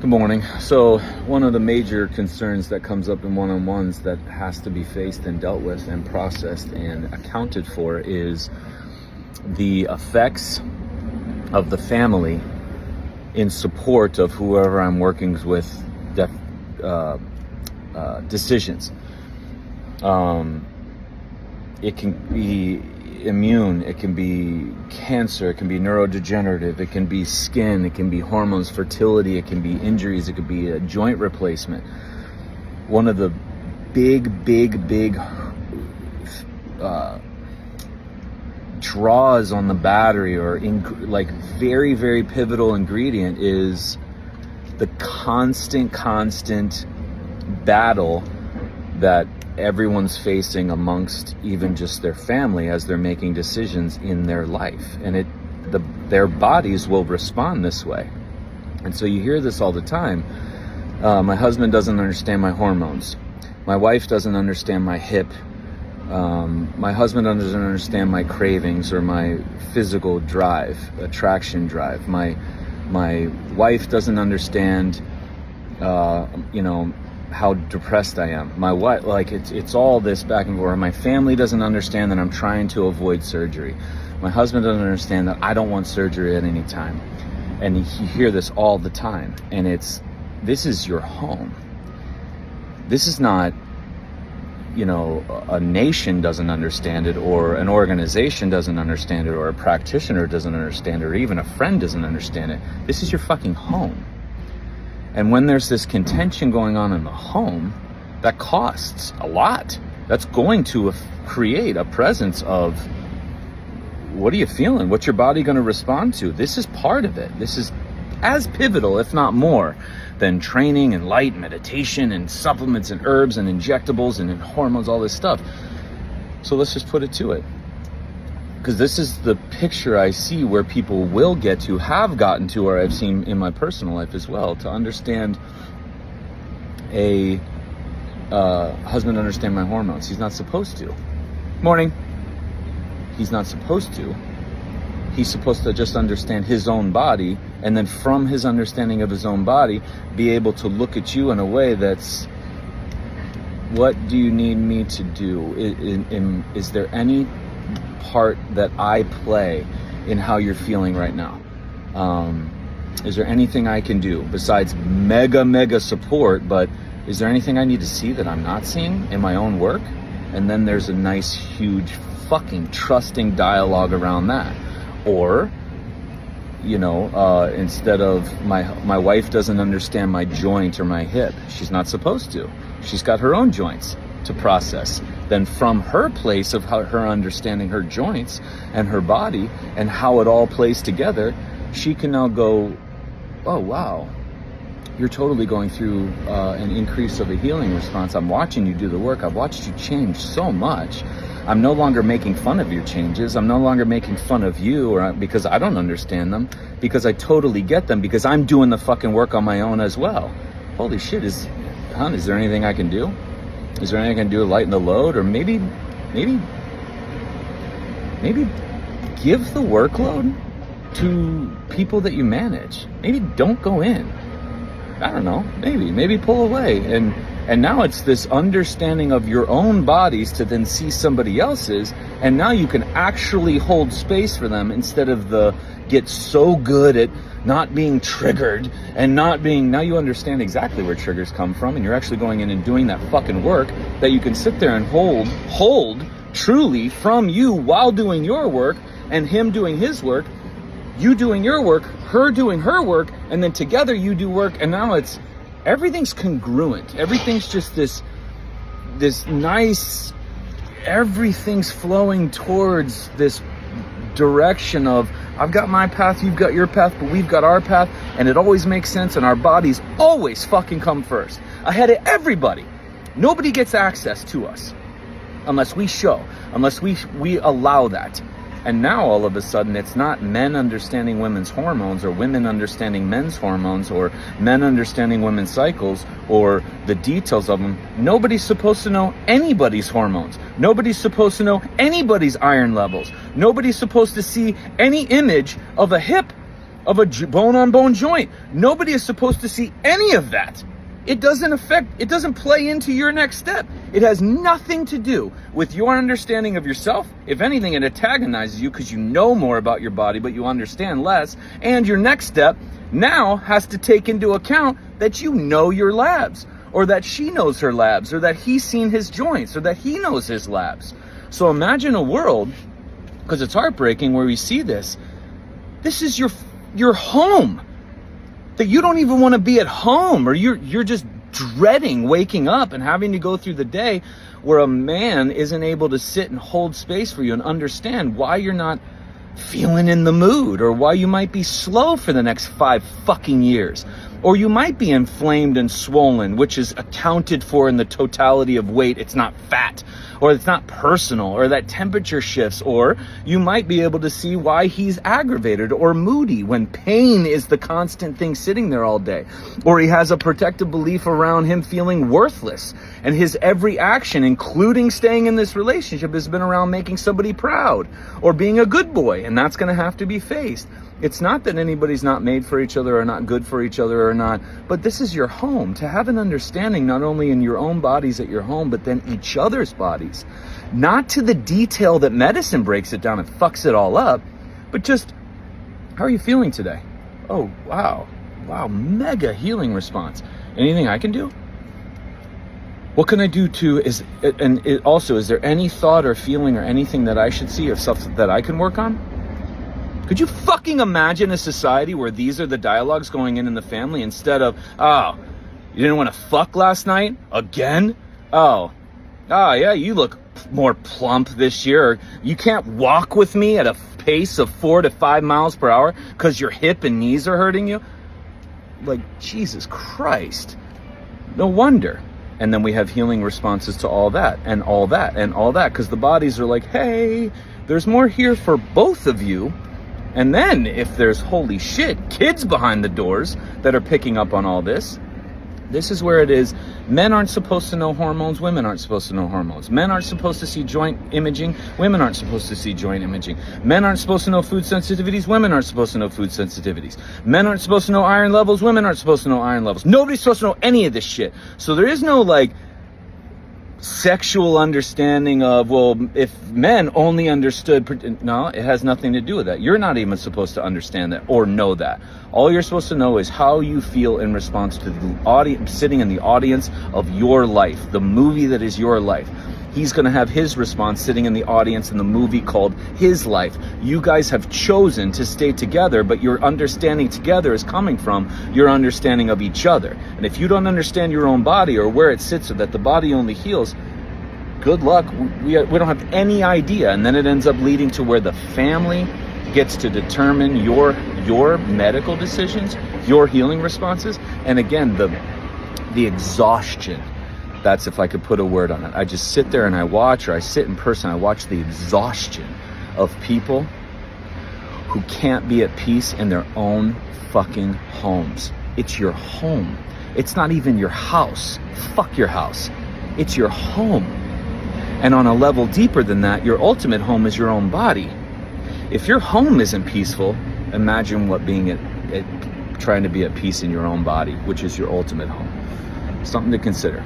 Good morning. So one of the major concerns that comes up in one-on-ones that has to be faced and dealt with and processed and accounted for is the effects of the family in support of whoever I'm working with decisions. It can be immune, it can be cancer, it can be neurodegenerative, it can be skin, it can be hormones, fertility, it can be injuries, it could be a joint replacement. One of the big draws on the battery, or very pivotal ingredient, is the constant battle that everyone's facing amongst even just their family as they're making decisions in their life. And their bodies will respond this way. And so you hear this all the time. My husband doesn't understand my hormones. My wife doesn't understand my hip. My husband doesn't understand my cravings or my physical drive, attraction drive. My wife doesn't understand, how depressed I am. My wife, it's all this back and forth. My family doesn't understand that I'm trying to avoid surgery. My husband doesn't understand that I don't want surgery at any time. And you hear this all the time. And this is your home. This is not, a nation doesn't understand it, or an organization doesn't understand it, or a practitioner doesn't understand it, or even a friend doesn't understand it. This is your fucking home. And when there's this contention going on in the home, that costs a lot. That's going to create a presence of, what are you feeling? What's your body going to respond to? This is part of it. This is as pivotal, if not more, than training and light, meditation and supplements and herbs and injectables and hormones, all this stuff. So let's just put it to it. Because this is the picture I see where people will get to, have gotten to, or I've seen in my personal life as well, to understand a husband understand my hormones. He's not supposed to. Morning. He's not supposed to. He's supposed to just understand his own body, and then from his understanding of his own body, be able to look at you in a way that's, what do you need me to do? Is there any part that I play in how you're feeling right now? Is there anything I can do besides mega support? But is there anything I need to see that I'm not seeing in my own work? And then there's a nice, huge, fucking trusting dialogue around that. Or, instead of my wife doesn't understand my joint or my hip. She's not supposed to. She's got her own joints to process. Then from her place of her understanding her joints and her body and how it all plays together, she can now go, oh wow, you're totally going through an increase of a healing response. I'm watching you do the work. I've watched you change so much. I'm no longer making fun of your changes. I'm no longer making fun of you because I don't understand them, because I totally get them, because I'm doing the fucking work on my own as well. Holy shit, is there anything I can do? Is there anything I can do to lighten the load? Or maybe give the workload to people that you manage. Maybe don't go in. I don't know. Maybe pull away. And now it's this understanding of your own bodies to then see somebody else's, and now you can actually hold space for them instead of get so good at not being triggered and now you understand exactly where triggers come from, and you're actually going in and doing that fucking work that you can sit there and hold truly from you while doing your work, and him doing his work, you doing your work, her doing her work, and then together you do work, and now everything's congruent. Everything's just this nice, everything's flowing towards this direction of, I've got my path, you've got your path, but we've got our path, and it always makes sense, and our bodies always fucking come first, ahead of everybody. Nobody gets access to us unless we allow that. And now all of a sudden, it's not men understanding women's hormones, or women understanding men's hormones, or men understanding women's cycles, or the details of them. Nobody's supposed to know anybody's hormones. Nobody's supposed to know anybody's iron levels. Nobody's supposed to see any image of a hip of a bone-on-bone joint. Nobody is supposed to see any of that. It doesn't play into your next step. It has nothing to do with your understanding of yourself. If anything, it antagonizes you because you know more about your body, but you understand less. And your next step now has to take into account that you know your labs, or that she knows her labs, or that he's seen his joints, or that he knows his labs. So imagine a world, because it's heartbreaking, where we see this. This is your home. That you don't even want to be at home, or you're just dreading waking up and having to go through the day where a man isn't able to sit and hold space for you and understand why you're not feeling in the mood, or why you might be slow for the next 5 fucking years, or you might be inflamed and swollen, which is accounted for in the totality of weight. It's not fat, or it's not personal, or that temperature shifts, or you might be able to see why he's aggravated or moody when pain is the constant thing sitting there all day, or he has a protective belief around him feeling worthless, and his every action, including staying in this relationship, has been around making somebody proud or being a good boy, and that's going to have to be faced. It's not that anybody's not made for each other or not good for each other or not, but this is your home. To have an understanding not only in your own bodies at your home, but then each other's bodies. Not to the detail that medicine breaks it down and fucks it all up, but just, how are you feeling today? Oh, wow. Wow, mega healing response. Anything I can do? What can I do is there any thought or feeling or anything that I should see or stuff that I can work on? Could you fucking imagine a society where these are the dialogues going in the family instead of, oh, you didn't want to fuck last night? Again? Oh, yeah, you look more plump this year. Or you can't walk with me at a pace of 4 to 5 miles per hour because your hip and knees are hurting you? Like, Jesus Christ. No wonder. And then we have healing responses to all that and all that and all that, because the bodies are like, hey, there's more here for both of you. And then if there's, holy shit, kids behind the doors that are picking up on all this, this is where it is. Men aren't supposed to know hormones. Women aren't supposed to know hormones. Men aren't supposed to see joint imaging. Women aren't supposed to see joint imaging. Men aren't supposed to know food sensitivities. Women aren't supposed to know food sensitivities. Men aren't supposed to know iron levels. Women aren't supposed to know iron levels. Nobody's supposed to know any of this shit. So there is no like sexual understanding of, well, if men only understood. No, it has nothing to do with that. You're not even supposed to understand that or know that. All you're supposed to know is how you feel in response to the audience, sitting in the audience of your life, the movie that is your life. He's going to have his response sitting in the audience in the movie called his life. You guys have chosen to stay together, but your understanding together is coming from your understanding of each other. And if you don't understand your own body or where it sits, or that the body only heals, good luck. We don't have any idea. And then it ends up leading to where the family gets to determine your medical decisions, your healing responses. And again, the exhaustion. That's, if I could put a word on it. I just sit there and I watch, or I sit in person, I watch the exhaustion of people who can't be at peace in their own fucking homes. It's your home. It's not even your house. Fuck your house. It's your home. And on a level deeper than that, your ultimate home is your own body. If your home isn't peaceful, imagine what being trying to be at peace in your own body, which is your ultimate home. Something to consider.